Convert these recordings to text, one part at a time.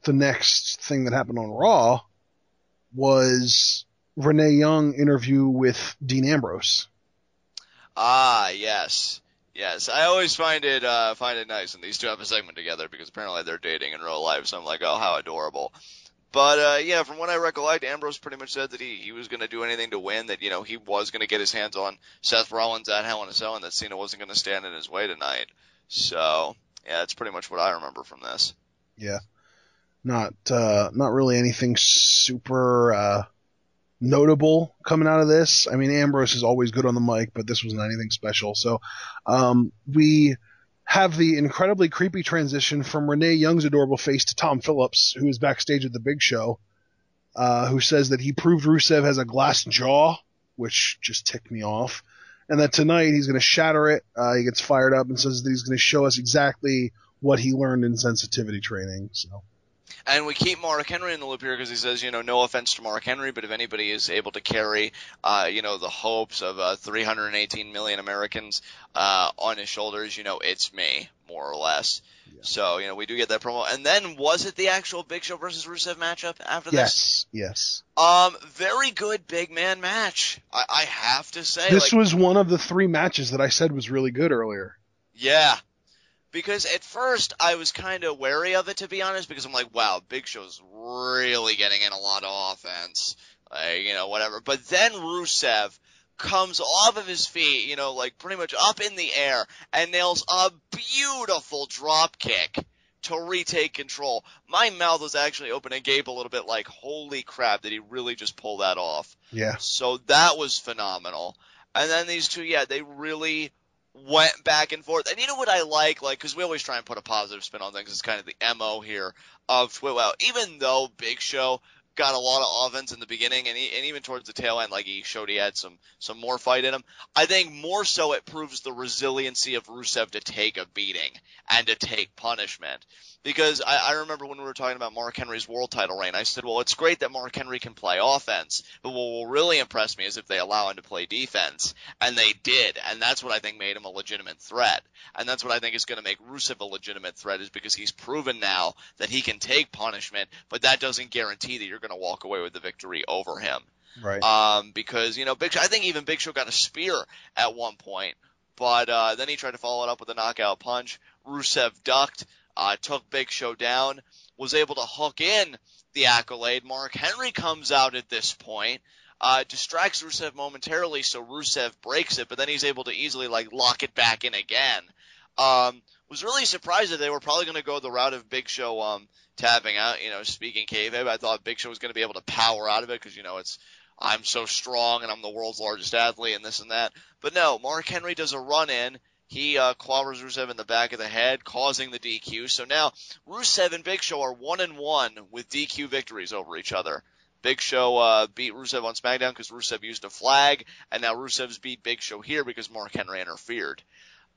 the next thing that happened on Raw was Renee Young interview with Dean Ambrose. Ah, yes. Yes, I always find it nice when these two have a segment together because apparently they're dating in real life, so I'm like, oh, how adorable. But, yeah, from what I recollect, Ambrose pretty much said that he was going to do anything to win, that, he was going to get his hands on Seth Rollins at Hell in a Cell, and that Cena wasn't going to stand in his way tonight. So, yeah, that's pretty much what I remember from this. Yeah. Not really anything super, notable coming out of this. I mean, Ambrose is always good on the mic, but this wasn't anything special. So, we have the incredibly creepy transition from Renee Young's adorable face to Tom Phillips, who is backstage at the Big Show, who says that he proved Rusev has a glass jaw, which just ticked me off, and that tonight he's going to shatter it. He gets fired up and says that he's going to show us exactly what he learned in sensitivity training. So. And we keep Mark Henry in the loop here because he says, no offense to Mark Henry, but if anybody is able to carry, the hopes of 318 million Americans on his shoulders, it's me, more or less. Yeah. So, we do get that promo. And then was it the actual Big Show versus Rusev matchup after this? Yes. Very good big man match, I have to say. This was one of the 3 matches that I said was really good earlier. Yeah. Because at first I was kind of wary of it, to be honest, because I'm like, wow, Big Show's really getting in a lot of offense, whatever. But then Rusev comes off of his feet, pretty much up in the air and nails a beautiful drop kick to retake control. My mouth was actually open and gape a little bit like, holy crap, did he really just pull that off? Yeah. So that was phenomenal. And then these two, they really went back and forth. And you know what I like, because we always try and put a positive spin on things. It's kind of the MO here of Twitwell. Even though Big Show got a lot of offense in the beginning, and even towards the tail end, he showed he had some more fight in him, I think more so it proves the resiliency of Rusev to take a beating and to take punishment. Because I remember when we were talking about Mark Henry's world title reign, I said, well, it's great that Mark Henry can play offense, but what will really impress me is if they allow him to play defense. And they did, and that's what I think made him a legitimate threat. And that's what I think is going to make Rusev a legitimate threat, is because he's proven now that he can take punishment, but that doesn't guarantee that you're going to walk away with the victory over him. Right. Because, Big Show, I think even Big Show got a spear at one point, but then he tried to follow it up with a knockout punch. Rusev ducked. Took Big Show down, was able to hook in the accolade. Mark Henry comes out at this point, distracts Rusev momentarily, so Rusev breaks it, but then he's able to easily lock it back in again. Was really surprised that they were probably going to go the route of Big Show tapping out, speaking kayfabe. I thought Big Show was going to be able to power out of it because, I'm so strong and I'm the world's largest athlete and this and that. But no, Mark Henry does a run-in. He clobbers Rusev in the back of the head, causing the DQ. So now Rusev and Big Show are 1-1 with DQ victories over each other. Big Show beat Rusev on SmackDown because Rusev used a flag, and now Rusev's beat Big Show here because Mark Henry interfered.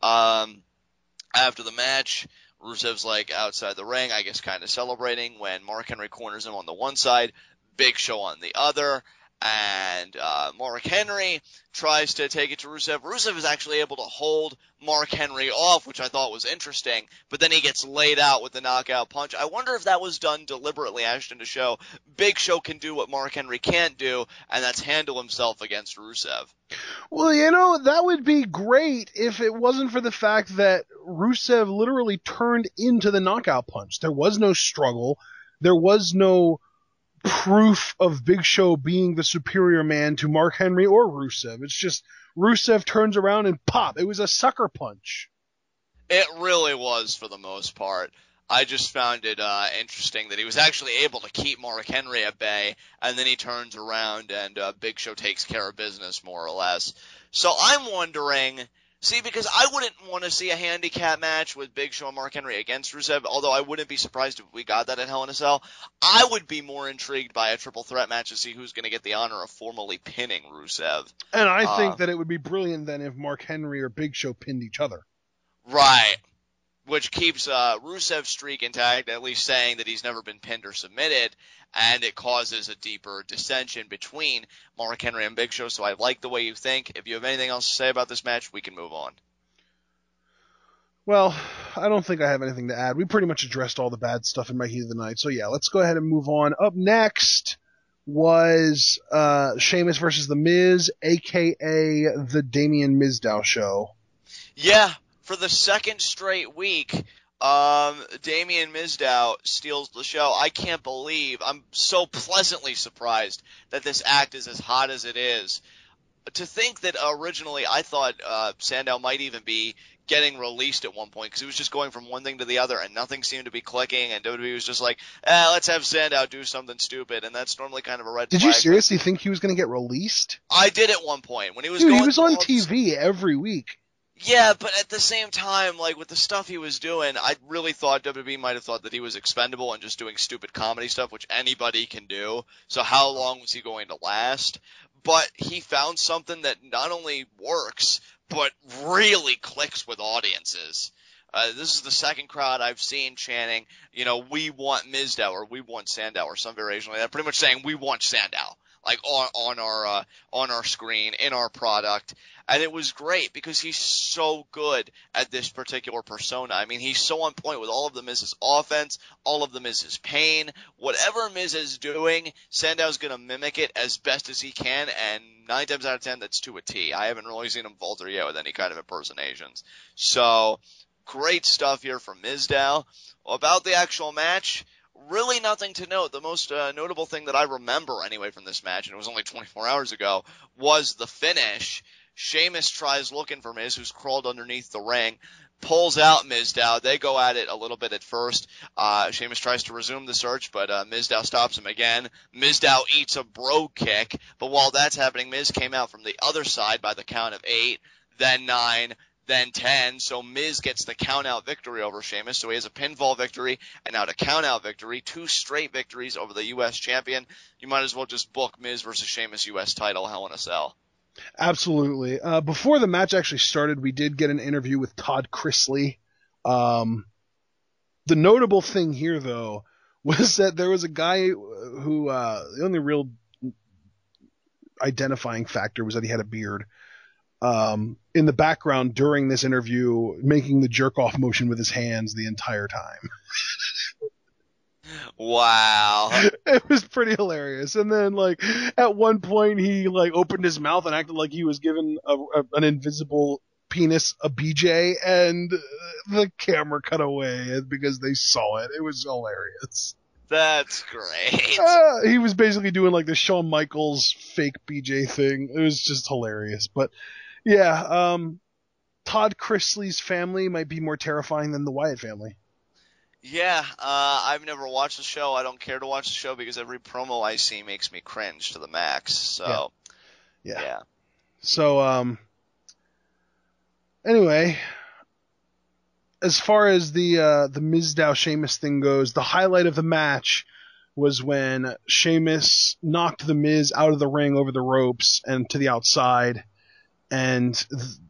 After the match, Rusev's outside the ring, I guess kind of celebrating, when Mark Henry corners him on the one side, Big Show on the other. And Mark Henry tries to take it to Rusev. Rusev is actually able to hold Mark Henry off, which I thought was interesting. But then he gets laid out with the knockout punch. I wonder if that was done deliberately, Ashton, to show Big Show can do what Mark Henry can't do, and that's handle himself against Rusev. Well, that would be great if it wasn't for the fact that Rusev literally turned into the knockout punch. There was no struggle. There was no proof of Big Show being the superior man to Mark Henry or Rusev. It's just Rusev turns around and pop. It was a sucker punch. It really was, for the most part. I just found it interesting that he was actually able to keep Mark Henry at bay, and then he turns around and Big Show takes care of business, more or less. So I'm wondering, because I wouldn't want to see a handicap match with Big Show and Mark Henry against Rusev, although I wouldn't be surprised if we got that at Hell in a Cell. I would be more intrigued by a triple threat match to see who's going to get the honor of formally pinning Rusev. And I think that it would be brilliant then if Mark Henry or Big Show pinned each other. Right. Which keeps Rusev's streak intact, at least saying that he's never been pinned or submitted, and it causes a deeper dissension between Mark Henry and Big Show. So I like the way you think. If you have anything else to say about this match, we can move on. Well, I don't think I have anything to add. We pretty much addressed all the bad stuff in my heat of the night. So yeah, let's go ahead and move on. Up next was Sheamus versus The Miz, aka the Damien Mizdow Show. Yeah, for the second straight week, Damien Mizdow steals the show. I can't believe, I'm so pleasantly surprised that this act is as hot as it is. To think that originally I thought Sandow might even be getting released at one point because he was just going from one thing to the other and nothing seemed to be clicking, and WWE was just like, let's have Sandow do something stupid, and that's normally kind of a red flag. Did you seriously think he was going to get released? I did at one point when he was Dude, going. he was on TV every week. Yeah, but at the same time, like with the stuff he was doing, I really thought WWE might have thought that he was expendable and just doing stupid comedy stuff, which anybody can do. So how long was he going to last? But he found something that not only works, but really clicks with audiences. This is the second crowd I've seen chanting, we want Mizdow or we want Sandow or some variation like that, pretty much saying we want Sandow, like on our screen, in our product. And it was great because he's so good at this particular persona. I mean, he's so on point with all of the Miz's offense, all of the Miz's pain. Whatever Miz is doing, Sandow's going to mimic it as best as he can, and 9 times out of 10, that's to a T. I haven't really seen him falter yet with any kind of impersonations. So, great stuff here from Mizdow. About the actual match, really nothing to note. The most notable thing that I remember anyway from this match, and it was only 24 hours ago, was the finish. Sheamus tries looking for Miz, who's crawled underneath the ring, pulls out Mizdow. They go at it a little bit at first. Sheamus tries to resume the search, but Mizdow stops him again. Mizdow eats a brogue kick, but while that's happening, Miz came out from the other side by the count of 8, then 9, then 10, so Miz gets the count-out victory over Sheamus, so he has a pinfall victory and now a count-out victory, 2 straight victories over the U.S. champion. You might as well just book Miz versus Sheamus U.S. title, Hell in a Cell. Absolutely. Before the match actually started, we did get an interview with Todd Chrisley. The notable thing here, though, was that there was a guy who the only real identifying factor was that he had a beard. In the background during this interview, making the jerk-off motion with his hands the entire time. Wow. It was pretty hilarious. And then, at one point, he, opened his mouth and acted like he was giving an invisible penis a BJ, and the camera cut away because they saw it. It was hilarious. That's great. He was basically doing, the Shawn Michaels fake BJ thing. It was just hilarious. But, yeah, Todd Chrisley's family might be more terrifying than the Wyatt family. Yeah, I've never watched the show. I don't care to watch the show because every promo I see makes me cringe to the max. So, yeah. So, anyway, as far as the Mizdow Sheamus thing goes, the highlight of the match was when Sheamus knocked the Miz out of the ring over the ropes and to the outside, and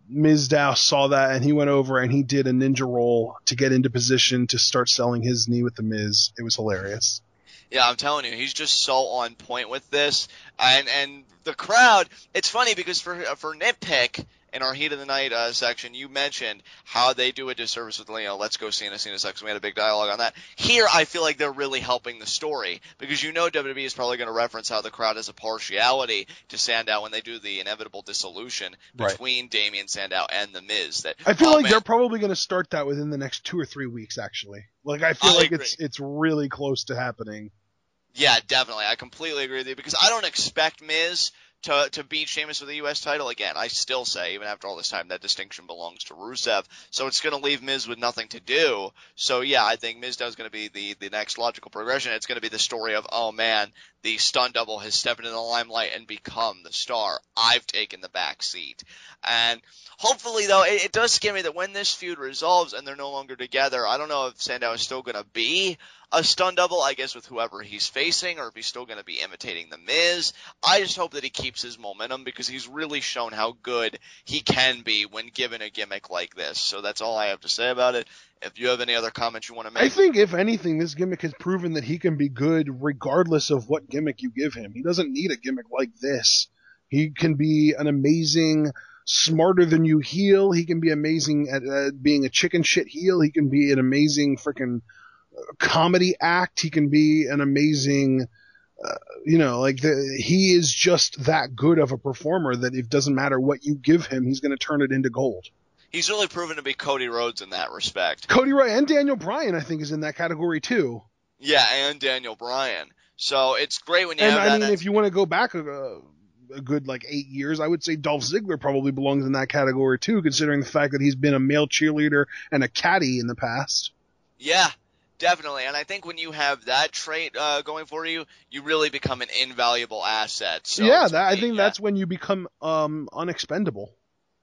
Mizdow saw that, and he went over and he did a ninja roll to get into position to start selling his knee with the Miz. It was hilarious. Yeah, I'm telling you, he's just so on point with this. And the crowd, it's funny because for nitpick, in our Heat of the Night section, you mentioned how they do a disservice with, let's go Cena sucks. We had a big dialogue on that. Here, I feel like they're really helping the story because WWE is probably going to reference how the crowd has a partiality to Sandow when they do the inevitable dissolution between Damien Sandow and The Miz. That I feel like they're probably going to start that within the next 2 or 3 weeks, actually. I feel like it's really close to happening. Yeah, definitely. I completely agree with you because I don't expect Miz to beat Sheamus for the U.S. title again. I still say, even after all this time, that distinction belongs to Rusev. So it's going to leave Miz with nothing to do. So yeah, I think Mizdow is going to be the next logical progression. It's going to be the story of, oh man, the stunt double has stepped into the limelight and become the star. I've taken the back seat. And hopefully, though, it does scare me that when this feud resolves and they're no longer together, I don't know if Sandow is still going to be a stun double, I guess, with whoever he's facing, or if he's still going to be imitating The Miz. I just hope that he keeps his momentum because he's really shown how good he can be when given a gimmick like this. So that's all I have to say about it. If you have any other comments you want to make. I think, if anything, this gimmick has proven that he can be good regardless of what gimmick you give him. He doesn't need a gimmick like this. He can be an amazing smarter than you heel. He can be amazing at being a chicken shit heel. He can be an amazing freaking comedy act. He can be an amazing, he is just that good of a performer that it doesn't matter what you give him, he's going to turn it into gold. He's really proven to be Cody Rhodes in that respect. Cody Rhodes and Daniel Bryan, I think, is in that category too. Yeah, and Daniel Bryan. So it's great when you have that. And I mean, if you want to go back a good 8 years, I would say Dolph Ziggler probably belongs in that category too, considering the fact that he's been a male cheerleader and a caddy in the past. Yeah, definitely. And I think when you have that trait going for you, you really become an invaluable asset. So I think that's when you become unexpendable.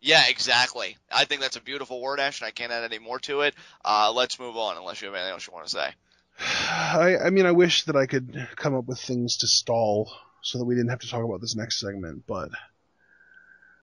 Yeah, exactly. I think that's a beautiful word, Ash, and I can't add any more to it. Let's move on, unless you have anything else you want to say. I mean, I wish that I could come up with things to stall so that we didn't have to talk about this next segment, but